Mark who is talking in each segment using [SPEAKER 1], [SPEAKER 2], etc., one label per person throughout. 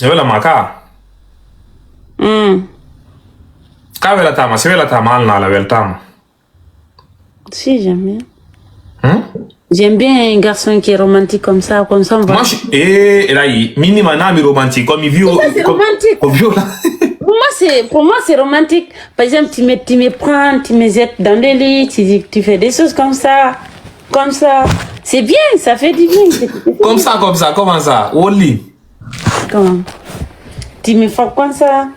[SPEAKER 1] Je veux la maca. Quand la tama, c'est la tama, elle n'a la belle tama.
[SPEAKER 2] Si, j'aime bien. J'aime bien un garçon qui est romantique comme ça. Moi,
[SPEAKER 1] là, minimum, romantique, comme il vit au violon.
[SPEAKER 2] Pour moi, c'est romantique. Par exemple, tu me prends, tu me jettes dans le lit, tu fais des choses comme ça. Comme ça. C'est bien, ça fait du bien.
[SPEAKER 1] Comme ça, comment ça? Au lit.
[SPEAKER 2] Comment? Tu me fais comme ça.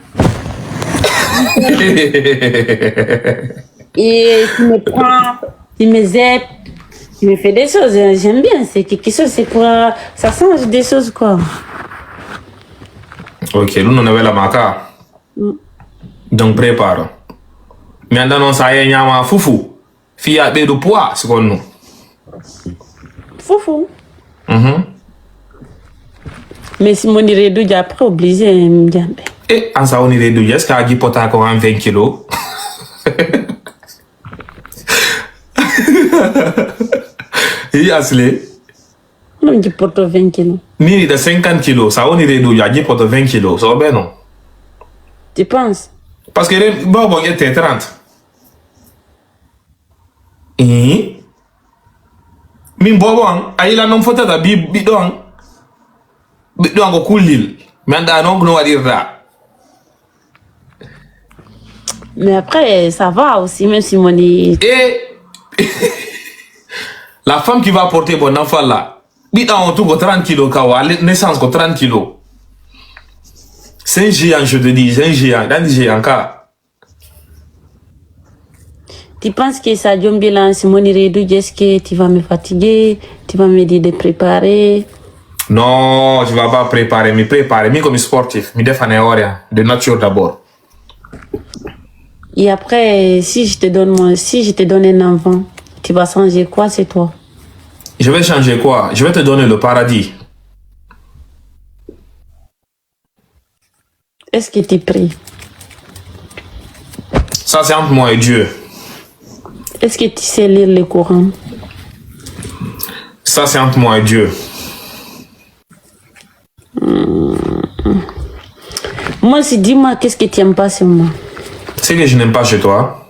[SPEAKER 2] Et tu me prends, tu me jettes, tu me fais des choses. J'aime bien. C'est quelque chose, c'est pour. Ça change des choses, quoi.
[SPEAKER 1] Ok, nous, on avait la maca. Donc, prépare. Maintenant, ça y est, il y a un foufou. Fille a de poids, c'est quoi nous?
[SPEAKER 2] Foufou. Mais si mon irait d'où, j'ai après obligé de me
[SPEAKER 1] et en ça, on irait d'où? Est-ce qu'il y a un pote encore 20 kilos? Et Asley?
[SPEAKER 2] Non, je porte 20 kilos.
[SPEAKER 1] Ni de 50 kilos, ça, on irait d'où? Il y a un pote 20 kilos, ça va bien, non?
[SPEAKER 2] Tu penses?
[SPEAKER 1] Parce que bon, il était 30. Et min bobon ayila non fotata bi don ko kullil mais anda non no wadirda.
[SPEAKER 2] Mais après ça va aussi même si mon est...
[SPEAKER 1] Et la femme qui va porter bon enfant là bi dans tout 30 kilos kawa naissance ko 30 kilos. C'est un géant, je te dis, c'est un géant, dans géant ka.
[SPEAKER 2] Tu penses que ça donne bien si mon irait d'où, est-ce que tu vas me fatiguer, tu vas me dire de préparer?
[SPEAKER 1] Non, je ne vais pas préparer, mais comme sportif, me défendre de nature d'abord.
[SPEAKER 2] Et après, si je te donne un enfant, tu vas changer quoi, c'est toi?
[SPEAKER 1] Je vais changer quoi? Je vais te donner le paradis.
[SPEAKER 2] Est-ce que tu pries?
[SPEAKER 1] Ça, c'est entre moi et Dieu.
[SPEAKER 2] Est-ce que tu sais lire le Coran?
[SPEAKER 1] Ça, c'est entre moi et Dieu.
[SPEAKER 2] Moi, si dis-moi, qu'est-ce que tu n'aimes pas sur moi?
[SPEAKER 1] C'est que je n'aime pas chez toi.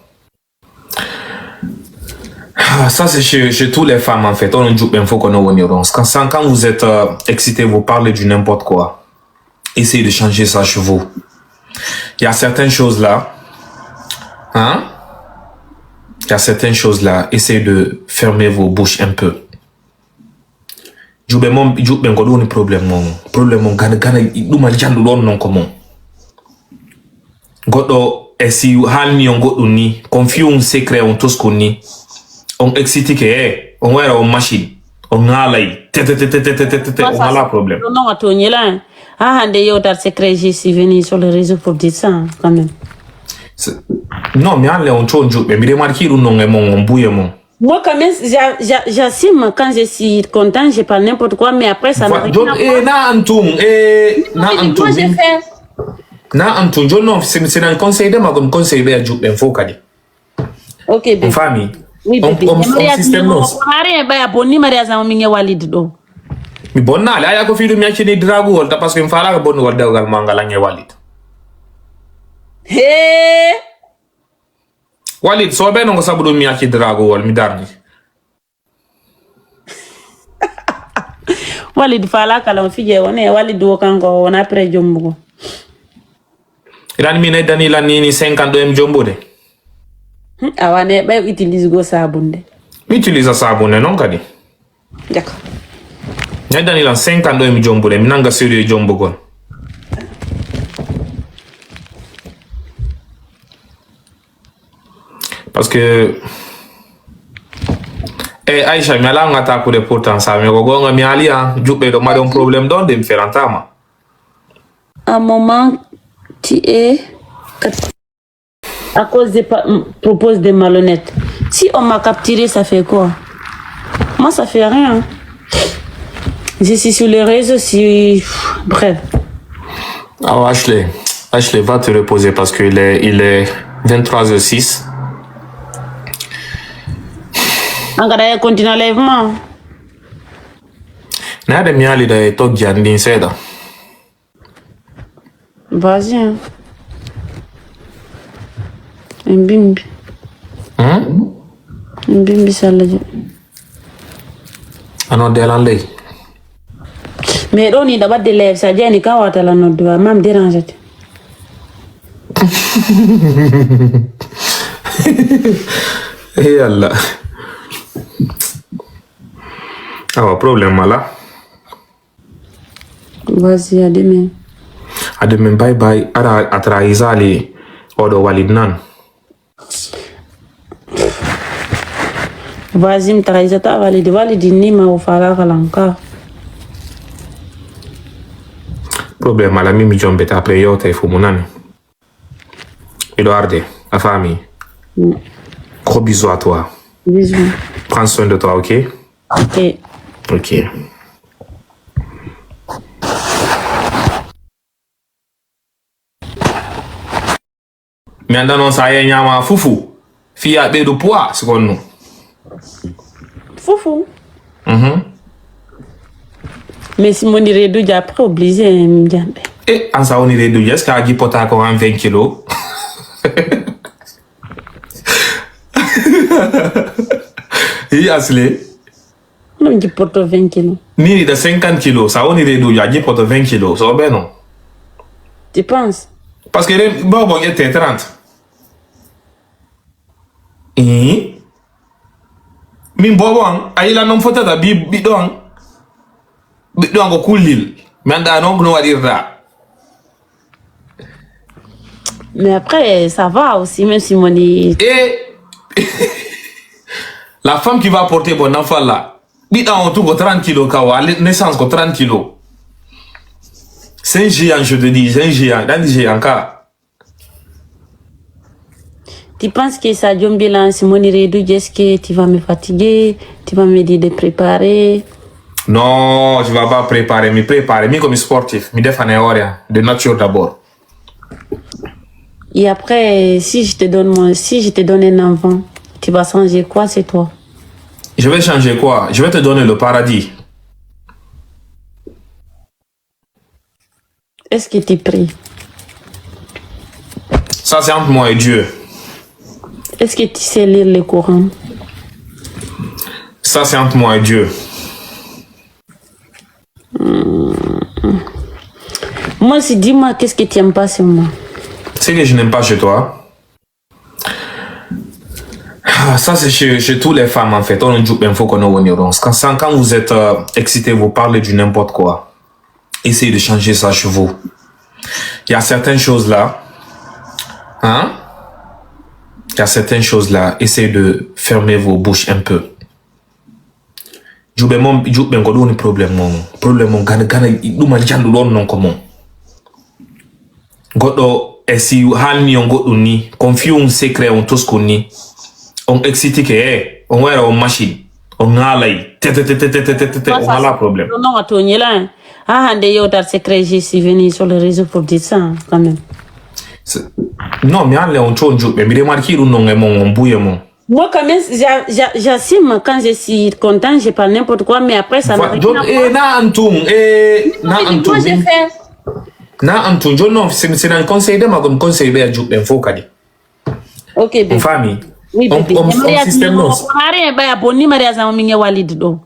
[SPEAKER 1] Ça, c'est chez toutes les femmes, en fait. On joue bien, faut qu'on ait quand vous êtes excité, vous parlez du n'importe quoi. Essayez de changer ça chez vous. Il y a certaines choses là. Hein? Il y a certaines choses là, essayez de fermer vos bouches un peu. Problème godo esi halni on godo ni confusion secret on tous koni on excité que on wera on machine on ngalay on a la problème.
[SPEAKER 2] Non atonyela ah hande yo dar secret je suis venu sur le réseau pour dire ça quand même.
[SPEAKER 1] Non, mais on change, mais remarquez non mon bouille mon.
[SPEAKER 2] Moi quand même j'assume quand je suis content, je parle n'importe quoi mais après ça
[SPEAKER 1] n'a rien à voir. Na antum
[SPEAKER 2] moi j'ai fait.
[SPEAKER 1] Na antum je non c'est un conseil de ma comme conseil de jou ben faut kadi.
[SPEAKER 2] OK bébé.
[SPEAKER 1] En famille.
[SPEAKER 2] Oui bébé.
[SPEAKER 1] On système non.
[SPEAKER 2] On rien ba bonni mariage am mi walid do.
[SPEAKER 1] Mi bonna la ya ko fi do mi akini drago wol parce que mi fala ko bonno wol dewgal mangala nge walid.
[SPEAKER 2] Hey!
[SPEAKER 1] Walid, so ben ngo sabudo mi aki drago wal mi darni.
[SPEAKER 2] Walid fala kala fije wona Walid wo kanko wona après jombugo.
[SPEAKER 1] Irani mi ne dani la nini 52 jombude.
[SPEAKER 2] Awane ba utilise go sabunde.
[SPEAKER 1] Mi utilise sabunde non kadi.
[SPEAKER 2] D'accord.
[SPEAKER 1] Ne dani la 52 jombude mi nanga sérieux jombugo. Parce que Aïcha mi ala ngata ko de pourtant ça mais go nga mi ali hein jubbe do ma don problème don de me faire entama.
[SPEAKER 2] À un moment tu es à cause de propose de malhonnête. Si on m'a capturé, ça fait quoi? Moi ça fait rien. Je suis sur les réseaux, bref.
[SPEAKER 1] Ah Ashley, va te reposer parce que il est 23h06.
[SPEAKER 2] Angara continue l'enlèvement.
[SPEAKER 1] Nade mi ali da to giandi seda.
[SPEAKER 2] Vas-y. Hein. Mbimbi. Mbimbi salaje.
[SPEAKER 1] Ano delan lay.
[SPEAKER 2] Mais on est d'abord de lèvres, ça dit ni quand on la note doit même déranger.
[SPEAKER 1] Eh Allah. Ah, problème là.
[SPEAKER 2] Vas-y, à demain.
[SPEAKER 1] À demain, bye bye. Ara atraïsa les odo walid nan.
[SPEAKER 2] Vas-y, m'traïsa ta walid ni ma ou fara kalanka.
[SPEAKER 1] Problème là, mi jombe après yo te fumunani. Eduardo, la famille. Gros bisous à toi.
[SPEAKER 2] Bisous.
[SPEAKER 1] Prends soin de toi, ok?
[SPEAKER 2] Ok.
[SPEAKER 1] Ok. Mais dans ça y a nyama fufu. Fille a de poids, c'est qu'on nous.
[SPEAKER 2] Foufou. Mais si mon dirait d'où j'ai après obligé m'jambe.
[SPEAKER 1] Eh, en ça on irait d'où est-ce qu'il y a pota encore 20 kilos? Il a slé.
[SPEAKER 2] Non, je porte 20 kilos.
[SPEAKER 1] Ni de 50 kilos, ça on irait d'où il y a pota 20 kilos, ça ben non.
[SPEAKER 2] Tu penses?
[SPEAKER 1] Parce que bon était 30. Min bobon ayila non fota da bi don ko kulil mais anda non no wadirda.
[SPEAKER 2] Mais après, ça va aussi, même si mon est...
[SPEAKER 1] Et la femme qui va porter bon enfant là, bi dans tout 30 kilos kawa naissance ko 30 kilos. C'est un géant, je te dis, c'est un géant, dans des géants ka.
[SPEAKER 2] Tu penses que ça John Bilan, si mon irait d'où est-ce que tu vas me fatiguer, tu vas me dire de préparer?
[SPEAKER 1] Non, je ne vais pas préparer, mais comme sportif, me défendre de nature d'abord.
[SPEAKER 2] Et après, si je te donne un enfant, tu vas changer quoi, c'est toi?
[SPEAKER 1] Je vais changer quoi? Je vais te donner le paradis.
[SPEAKER 2] Est-ce que tu pries?
[SPEAKER 1] Ça, c'est entre moi et Dieu.
[SPEAKER 2] Est-ce que tu sais lire le Coran?
[SPEAKER 1] Ça, c'est entre moi et Dieu.
[SPEAKER 2] Moi, si dis-moi, qu'est-ce que tu n'aimes pas sur moi?
[SPEAKER 1] C'est que je n'aime pas chez toi. Ça, c'est chez toutes les femmes, en fait. On a dit qu'il faut qu'on ait quand vous êtes excité, vous parlez du n'importe quoi. Essayez de changer ça chez vous. Il y a certaines choses là. Hein? Il y a certaines choses là. Essayez de fermer vos bouches un peu. Je vais un problème. Problème, gana, non comment. Godo, si han on go ni, confuse secret on tous koni. On excité que, on va en machine. On a là, on a la problème.
[SPEAKER 2] Non, attends, là. Ah, on est au secret, j'ai si venu sur le réseau pour dire ça, quand même.
[SPEAKER 1] Non, mais on change, mais il remarque qu'il non est mon bouillement.
[SPEAKER 2] Moi, quand même, j'assume quand je suis content, je parle n'importe quoi, mais après, ça m'arrive.
[SPEAKER 1] Na antum,
[SPEAKER 2] moi, j'ai fait.
[SPEAKER 1] Na antum, je non, c'est un conseil de ma conseil de Adjouk d'info kadi.
[SPEAKER 2] Ok, bébé.
[SPEAKER 1] En famille.
[SPEAKER 2] Oui, bébé.
[SPEAKER 1] On système non.
[SPEAKER 2] On ba abonni Maria za mingi walid do.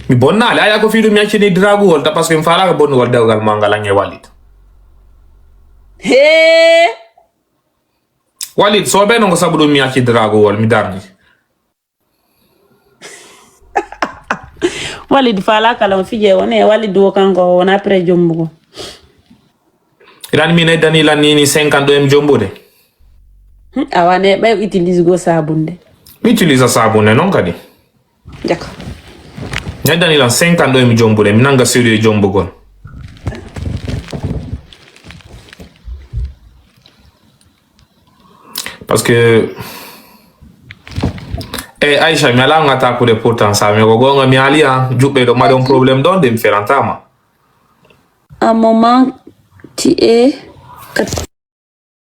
[SPEAKER 1] Mi bonna la ya ko fi do mi akini drago wol ta parce que mfala ko bonno wol dawgal mangala nge walid.
[SPEAKER 2] He.
[SPEAKER 1] Walid so be no ko sabudo mi akini drago wol mi darni.
[SPEAKER 2] Walid fala kala fi je wona walid wo kanko wona après jombugo.
[SPEAKER 1] Iran mi ne dani la ni 52 jombo de.
[SPEAKER 2] Awane ba utilise go sabunde.
[SPEAKER 1] Utilise sabunde non kadi.
[SPEAKER 2] D'accord.
[SPEAKER 1] Ne dani la 52 jombo de mi nanga sérieux jombo gon. Parce que Aïcha mi ala ngata ko de pourtant ça mais ko gonga mi ali hein jubbe do ma don problème don de me faire entama.
[SPEAKER 2] À un moment tu es